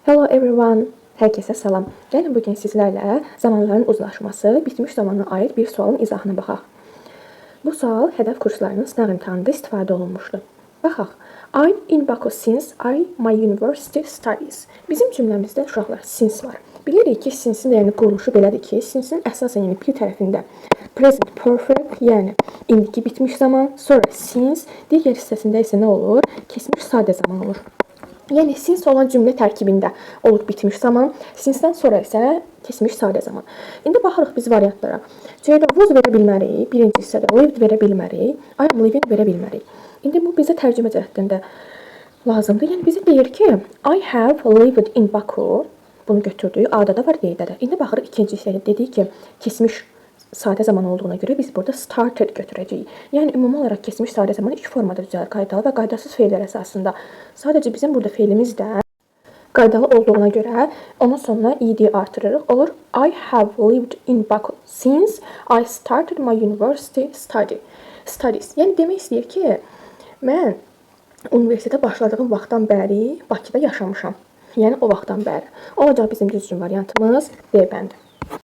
Hello everyone. Hər kəsə salam. Gəlin bugün sizlərlə zamanların uzlaşması bitmiş zamana aid bir sualın izahına baxaq. Bu sual hədəf kurslarının sınaq imtahanında istifadə olunmuşdu. Baxaq. I'm in Baku since my university studies. Bizim cümləmizdə uşaqlar since var. Bilirik ki, since-in yəni quruluşu belədir ki, since-in əsasən yəni bir tərəfində present perfect, yəni indiki bitmiş zaman, sonra since, digər hissəsində isə nə olur? Keçmiş sadə zaman olur. Yəni since olan cümlə tərkibində olub bitmiş zaman, since-dən sonra isə keçmiş sadə zaman. İndi baxırıq biz variantlara. C-də was verə bilmərik, birinci hissədə lived verə bilmərik, I am living verə bilmərik. İndi bu bizə tərcümə cəhətdən lazımdır. Yəni bizə deyir ki, I have lived in Baku. Bunu götürdük. A-da da var, D-də də. İndi baxırıq ikinci hissədə dedik ki, keçmiş sadə zaman olduğuna görə biz burada started götürəcəyik. Yəni ümumi olaraq keçmiş sadə zaman iki formada düzəlir: qaydalı və qaydasız feillər əsasında. Sadəcə bizim burada feilimiz də qaydalı olduğuna görə onun sonuna ed artırırıq. Olur I have lived in Baku since I started my university studies. Yəni demək istəyir ki, mən universitetə başladığım vaxtdan bəri Bakıda yaşamışam. Yəni o vaxtdan bəri. Olacaq bizim düzgün variantımız D bəndi.